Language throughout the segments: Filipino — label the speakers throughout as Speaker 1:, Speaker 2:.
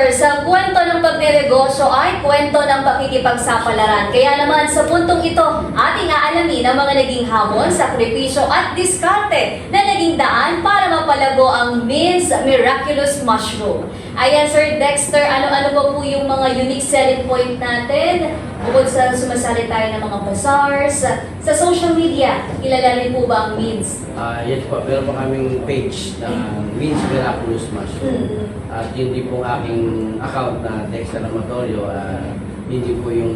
Speaker 1: sa kwento ng pagnenegosyo ay kwento ng pakikipagsapalaran. Kaya naman sa puntong ito, ating aalamin ang mga naging hamon, sakripisyo at diskarte na naging daan para mapalago ang Min's Miraculous Mushroom. Ayan Sir Dexter, ano-ano ba po yung mga unique selling point natin? Bukod sa sumasali tayo ng mga bazaars, sa social media, kilala rin po ba ang Min's?
Speaker 2: Yes po, meron po kaming page na Min's Miraculous Mushroom. At yun din po aking account na Dexter Amatorio, yun din po yung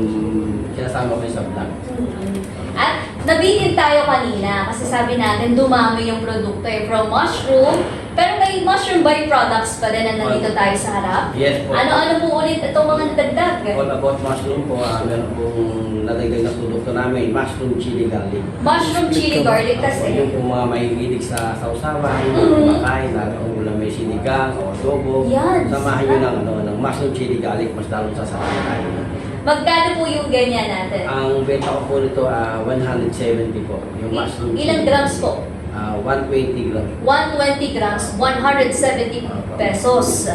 Speaker 2: sinasama ko sa vlog.
Speaker 1: At nabitin tayo kanina kasi sabi natin dumami yung produkto from mushroom, pero may mushroom byproducts pa din na nandito tayo sa harap.
Speaker 2: Yes po.
Speaker 1: Ano-ano po ulit itong mga nadagdag?
Speaker 2: All about mushroom po, meron pong nadagdag na produkto namin, mushroom chili garlic.
Speaker 1: Mushroom chili garlic
Speaker 2: Yung
Speaker 1: kasi.
Speaker 2: po mga mahihilig sa sausawan, makain, kung ulam may sinigang o adobo,
Speaker 1: Yan.
Speaker 2: samahan nyo ng mushroom chili garlic, mas lalong sasakin tayo.
Speaker 1: Magkano po yung ganyan natin?
Speaker 2: Ang benta ko po nito, 170 po, yung mushroom
Speaker 1: Ilang
Speaker 2: chili.
Speaker 1: grams po?
Speaker 2: 120 grams.
Speaker 1: 120 grams, 170 pesos.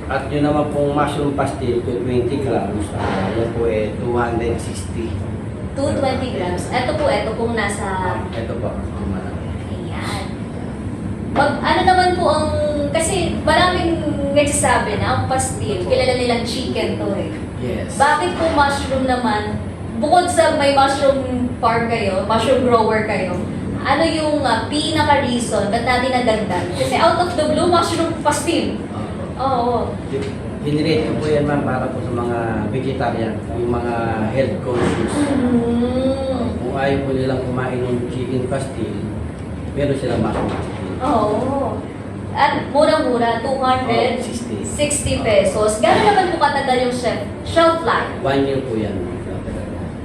Speaker 2: At yun naman pong mushroom pastil, 20 grams, yan po 260.
Speaker 1: 220 grams. Ito pong nasa...
Speaker 2: Ito po.
Speaker 1: Ayan. Ano naman po ang... Kasi maraming nagsasabi na ang pastil, kilala nilang chicken to eh.
Speaker 2: Yes.
Speaker 1: Bakit po mushroom naman, bukod sa may mushroom farm kayo, mushroom grower kayo, ano yung pinaka-reason ba't natin nadagdag? Kasi out of the blue, mushroom pastil. Oo.
Speaker 2: Generate ko po yan ma'am para po sa mga vegetarian, yung mga health conscious. Kung ayaw po nilang kumain ng chicken pastil, meron silang mushroom pastil.
Speaker 1: Oo. At murang-mura, 260
Speaker 2: 60.
Speaker 1: pesos. Gano'n naman po katagal yung shelf life?
Speaker 2: 1 year po yan.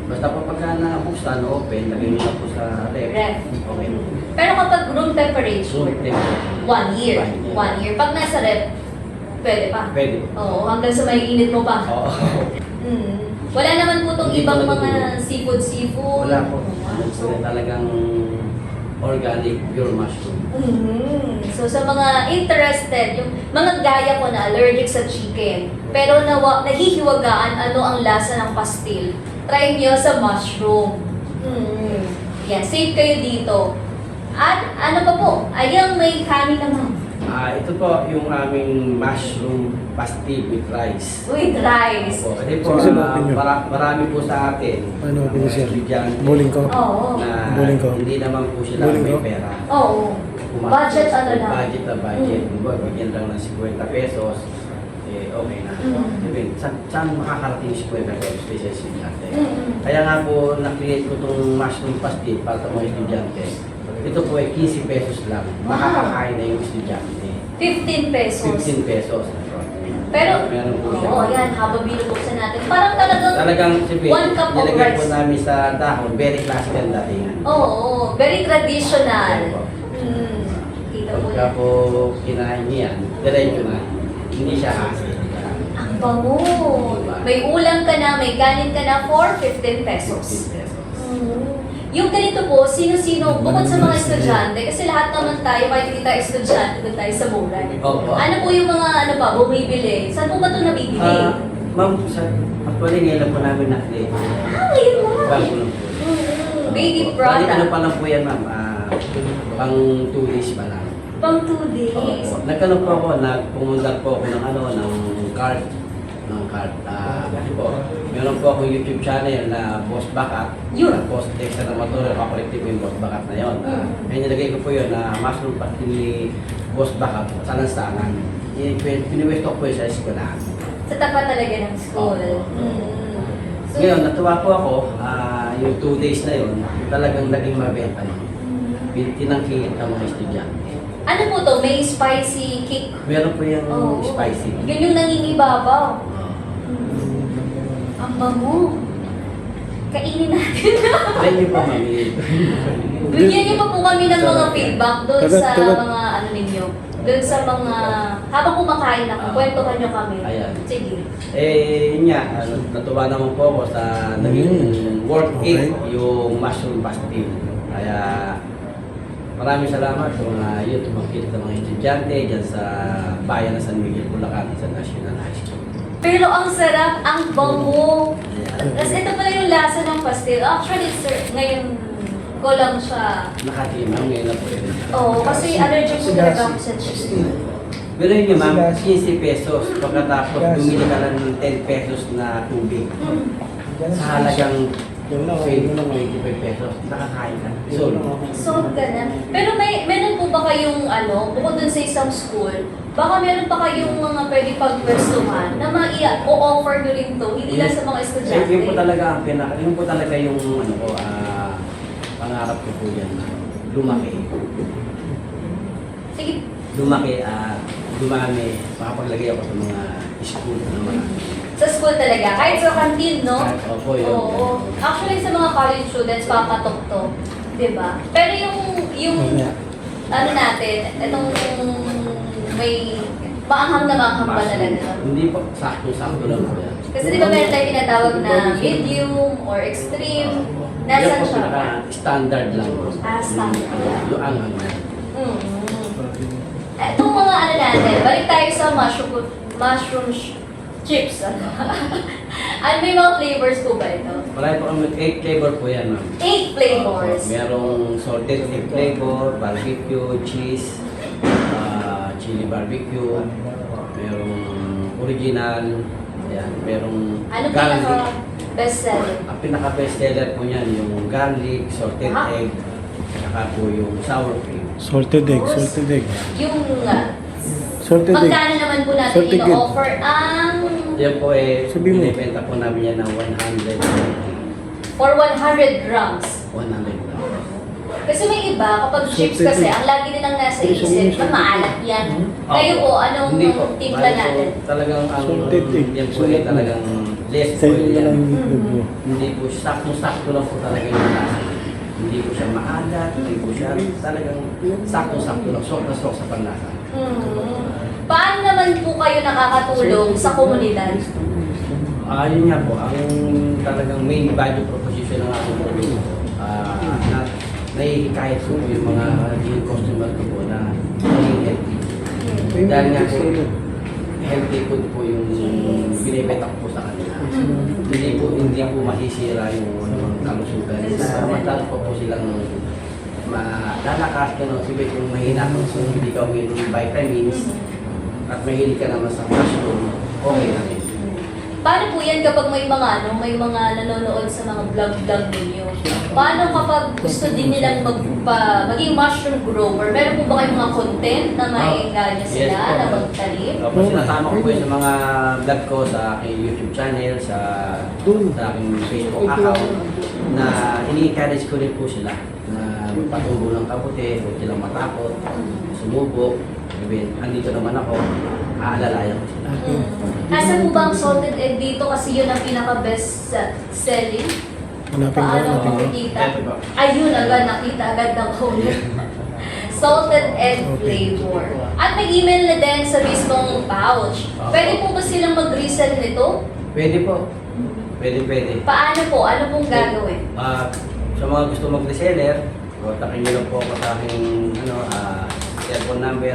Speaker 2: Basta po pagka na-buksan, open, lagay nyo na po sa ref.
Speaker 1: Ref.
Speaker 2: Okay.
Speaker 1: Pero kapag room temperature,
Speaker 2: Room temperature.
Speaker 1: 1 year.
Speaker 2: 1 year.
Speaker 1: 1 year. Pag nasa ref, pwede pa.
Speaker 2: Pwede.
Speaker 1: Oo, hanggang sa may init mo pa.
Speaker 2: Oo.
Speaker 1: Wala naman po itong
Speaker 2: Hindi
Speaker 1: ibang
Speaker 2: po
Speaker 1: mga
Speaker 2: natutunan.
Speaker 1: seafood.
Speaker 2: Wala po.
Speaker 1: So,
Speaker 2: Talagang organic, pure mushroom.
Speaker 1: So sa mga interested, yung mga gaya ko na allergic sa chicken, pero nahihiwagaan ano ang lasa ng pastil, try nyo sa mushroom. Yan, safe kayo dito. At ano pa po, ayang may kanin naman.
Speaker 2: Ito po yung aming mushroom pastil with rice.
Speaker 1: With rice.
Speaker 2: Opo. Kasi po,
Speaker 3: Sige, sabihin nyo.
Speaker 2: marami po sa atin.
Speaker 3: Ano,
Speaker 2: mga
Speaker 3: sir?
Speaker 2: estudyante
Speaker 3: Bowling ko.
Speaker 1: Oo.
Speaker 2: Na
Speaker 3: Bowling ko.
Speaker 2: hindi naman po sila
Speaker 3: Bowling
Speaker 2: may
Speaker 3: ko.
Speaker 2: pera.
Speaker 1: Oo. Budget ano lang.
Speaker 2: Budget na budget. Bigyan lang ng 50 pesos. Okay na. Saan makakarating yung 50 pesos sa estudyante? Kaya nga po, na-create ko itong mushroom pastil para sa mga estudyante. Ito po ay 15 pesos lang. Makakakain na yung estudyante.
Speaker 1: 15 pesos.
Speaker 2: 15 pesos.
Speaker 1: Pero,
Speaker 2: meron po siya.
Speaker 1: oo, yan, habang binubuksan natin. Parang
Speaker 2: Talagang siyempre,
Speaker 1: 1 cup of
Speaker 2: nilagay po
Speaker 1: rice.
Speaker 2: namin sa dahon. Very classical datingan.
Speaker 1: Oo, very traditional.
Speaker 2: Opo.
Speaker 1: Kita mo
Speaker 2: Pagka
Speaker 1: yan.
Speaker 2: po kinain niya, diretso na. Hindi siya hassle.
Speaker 1: Ang bango. May ulam ka na, may kanin ka na for 15 pesos.
Speaker 2: 15 pesos.
Speaker 1: Yung ganito po, sino-sino, bukod sa mga estudyante, kasi lahat naman tayo, kahit hindi tayo estudyante, doon tayo sa mura.
Speaker 2: Opo.
Speaker 1: Ano po yung mga, bumibili? Saan po ba ito nabibili?
Speaker 2: Ma'am, actually ngayon lang po namin na-create.
Speaker 1: Ngayon mo.
Speaker 2: Bago lang po.
Speaker 1: Baby
Speaker 2: Opo.
Speaker 1: product.
Speaker 2: Bali, ano pa lang po yan ma'am, pang 2 days pa lang.
Speaker 1: Pang 2 days.
Speaker 2: Opo. Nagkaroon po ako, nagpumundar po ako ng card. Kasi po, meron po akong YouTube channel na Boss Bakat.
Speaker 1: Yun.
Speaker 2: Boss Dexter Amatorio, kakolektif yung Boss Bakat na yun. Kaya nilagay ko po yun na mushroom pastil ni Boss Bakat sa lansangan. Piniwesto ko po yun sa eskwelahan.
Speaker 1: Sa tapat talaga ng school.
Speaker 2: Opo.
Speaker 1: So,
Speaker 2: Ngayon, natuwa po ako, yung 2 days na yun, talagang naging mabenta yun. Tinangkilit ang mga estudyante.
Speaker 1: ano po to? May spicy kick.
Speaker 2: Meron po yung
Speaker 1: Oo.
Speaker 2: spicy.
Speaker 1: Yun yung nangingibabaw. Ang bango. Kainin natin.
Speaker 2: Try niyo po, mami.
Speaker 1: Bigyan niyo pa po kami ng mga feedback doon sa
Speaker 3: Tagat.
Speaker 1: mga ano ninyo. Doon sa mga, habang kumakain ako, kwentuhan niyo kami.
Speaker 2: Ayan.
Speaker 1: Sige.
Speaker 2: Yun nga, natuwa naman po ako sa naging worth it yung mushroom pastil. Kaya maraming salamat sa mga yun, tumakit ng mga estudyante dyan sa bayan ng San Miguel, Bulacan, sa National High School.
Speaker 1: Pero ang sarap, ang bango.
Speaker 2: Ayan.
Speaker 1: Tapos ito pala yung lasa ng pastil. Actually, sir, ngayon ko lang siya.
Speaker 2: Nakatimang ngayon na po yun.
Speaker 1: Oo, kasi allergic po talaga ako sa cheese.
Speaker 2: Pero yun yun ma'am, 15 pesos. Pagkatapos bumili ka lang ng 10 pesos na tubig. Sa halagang 25 pesos, nakakain ka. So,
Speaker 1: Solve ka na. Pero meron po ba kayong bukod dun sa isang school, baka meron pa kayong mga pwede pagpwestuhan na o-offer nyo rin to, hindi lang sa mga estudyante.
Speaker 2: yun po talaga ang yun po talaga yung pangarap ko po yan. Lumaki.
Speaker 1: Sige.
Speaker 2: Dumami, makapaglagay ako sa mga school na mga.
Speaker 1: Sa school talaga, kahit sa canteen, no?
Speaker 2: Opo, yun.
Speaker 1: Oo. Actually, sa mga college students, papatok to. Diba? Pero yung natin, itong may maanghang na maanghang ba talaga?
Speaker 2: Hindi po, sakto-sakto lang po yan.
Speaker 1: Kasi di ba meron tayong tinatawag na medium or extreme?
Speaker 2: Yan
Speaker 1: Nasaan
Speaker 2: po
Speaker 1: siya?
Speaker 2: standard lang po.
Speaker 1: Standard.
Speaker 2: Yung anghang na.
Speaker 1: Itong mga natin, balik tayo sa mushroom chips. Ano may mga flavors po ba ito?
Speaker 2: Marami po kami, 8 flavor po yan, ma'am.
Speaker 1: 8 flavors.
Speaker 2: Merong salted egg flavor, barbecue, cheese, chili barbecue, merong original, yan, merong
Speaker 1: Ano
Speaker 2: garlic.
Speaker 1: pinaka best seller?
Speaker 2: Ang pinaka-best seller po niyan, yung garlic, salted egg, saka po yung sour cream.
Speaker 3: Salted egg, salted egg.
Speaker 1: Yung
Speaker 3: Salted egg.
Speaker 1: magkano naman po natin
Speaker 3: Salted egg.
Speaker 1: ino-offer ang
Speaker 2: Yan po
Speaker 3: Sabi mo.
Speaker 2: binibenta po namin yan ng 100
Speaker 1: for 100 grams.
Speaker 2: grams.
Speaker 1: Kasi may iba, kapag chips
Speaker 3: Salted
Speaker 1: kasi,
Speaker 3: egg.
Speaker 1: ang lagi nilang nasa isip, na maalat yan. Kayo po, anong
Speaker 2: Hindi po.
Speaker 1: timpla
Speaker 2: Bali po,
Speaker 1: natin?
Speaker 2: Talagang ang
Speaker 3: Salted egg.
Speaker 2: yan po ay talagang less
Speaker 3: Sa'yo
Speaker 2: oil
Speaker 3: na
Speaker 2: yan.
Speaker 3: lang yung itlog mo.
Speaker 2: Hindi po, sakto-sakto lang po talaga yung lasa. Hindi po siya maalat, hindi po siya talagang sakto-sakto lang, sok na sok sa panlasa.
Speaker 1: Paano naman po kayo nakakatulong sa komunidad?
Speaker 2: Yun nga po, ang talagang main value proposition ng ating produkto, na nahihikayat po yung mga naging customer ko po na maging healthy. Dahil nga po, healthy food po yung binibenta ko po sa kanila. Hindi po masisira yung kalusugan. Samantala po silang lalakas ka no, sabi kung mahina kung hindi ka uminom ng vitamins at mahilig ka naman sa mushroom, okay na rin.
Speaker 1: Paano po yan kapag may mga nanonood sa mga vlog ninyo? Paano kapag gusto din nilang maging mushroom grower? Meron po ba kayong mga content na maiengganyo sila
Speaker 2: Yes po.
Speaker 1: na magtanim?
Speaker 2: Opo, sinasama ko po yun sa mga vlog ko sa aking YouTube channel, sa aking Facebook account, na ini-encourage ko rin po sila na magpatubo ng kabuti, huwag silang matakot, sumubok. Andito naman ako, aalalayan ko sila.
Speaker 1: Nasa po ba ang salted egg dito kasi yun ang pinaka-best selling?
Speaker 3: Hanapin ko,
Speaker 1: Paano
Speaker 3: hanapin ko.
Speaker 1: makikita?
Speaker 2: Ito ba?
Speaker 1: Ayun, agad nakita agad ng owner. Salted egg flavor. At may email na din sa mismong pouch. Pwede po ba silang mag-resell nito?
Speaker 2: Pwede po. Pwede.
Speaker 1: Paano po? Ano pong gagawin?
Speaker 2: Sa mga gusto mag-reseller, kontakin nyo lang po ako sa aking cellphone number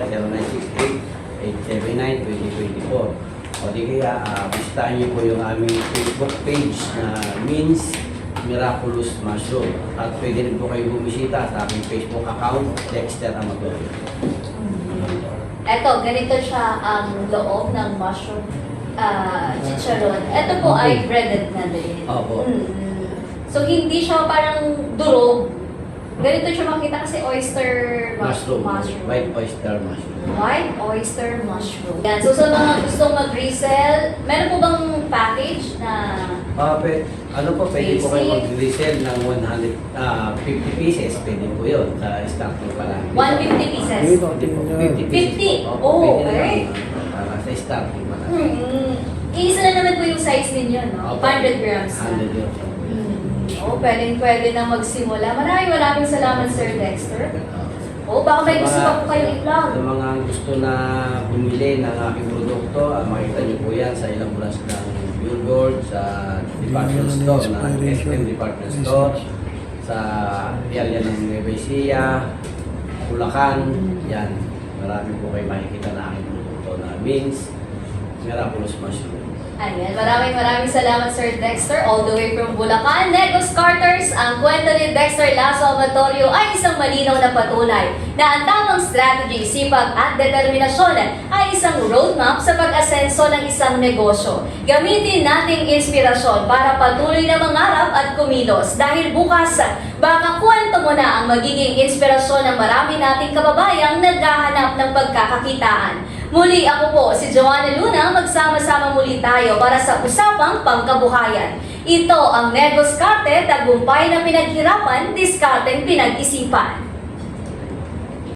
Speaker 2: 0968-879-2024. O di kaya, bisitahin nyo po yung aming Facebook page na Means Miraculous Mushroom. At pwede rin po kayo bumisita sa aking Facebook account, Dexter Amador.
Speaker 1: Eto, ganito siya ang loob ng mushroom chicharon. Ito po ay breaded na din.
Speaker 2: Opo.
Speaker 1: So, hindi siya parang durog. Ganito siya makita kasi oyster
Speaker 2: Mushroom.
Speaker 1: mushroom.
Speaker 2: White oyster mushroom.
Speaker 1: White oyster mushroom. Yan. So, sa mga gustong mag-resell, meron po bang package na
Speaker 2: Ano po, pwede po kayo mag-resell ng 150 pieces. Pwede po yun sa starting pa lang.
Speaker 1: 150 pieces?
Speaker 3: Dito,
Speaker 2: 50 pieces
Speaker 1: 50?
Speaker 2: po.
Speaker 1: Oh,
Speaker 2: Pwede
Speaker 1: okay.
Speaker 2: naman, para sa starting pa lang.
Speaker 1: Iisa na naman po yung size ninyo, no?
Speaker 2: Opo.
Speaker 1: 100 grams na.
Speaker 2: 100 grams.
Speaker 1: Pwede na magsimula. Maraming salamat, Sir Dexter. Baka may gusto pa po kayong i-plug.
Speaker 2: Sa mga gusto na bumili ng aking produkto, makita niyo po yan sa ilang branch ng billboard, sa department store, ng SM department store, sa area ng Nueva Ecija, Bulacan, yan. Marami po kayo makikita na aking produkto na Means Miraculous Mushroom.
Speaker 1: Ayan, maraming salamat Sir Dexter, all the way from Bulacan. Negos Carters, ang kwento ni Dexter Lazo Amatorio ay isang malinaw na patunay na ang tamang strategy, sipag at determinasyon ay isang roadmap sa pag-asenso ng isang negosyo. Gamitin nating inspirasyon para patuloy na mangarap at kumilos dahil bukas, baka kwento mo na ang magiging inspirasyon ng marami nating kababayang naghahanap ng pagkakakitaan. Muli ako po si Joanna Luna, magsama-sama muli tayo para sa usapang pangkabuhayan. Ito ang Negos Karte, tagumpay na pinaghirapan, diskarteng pinag-isipan.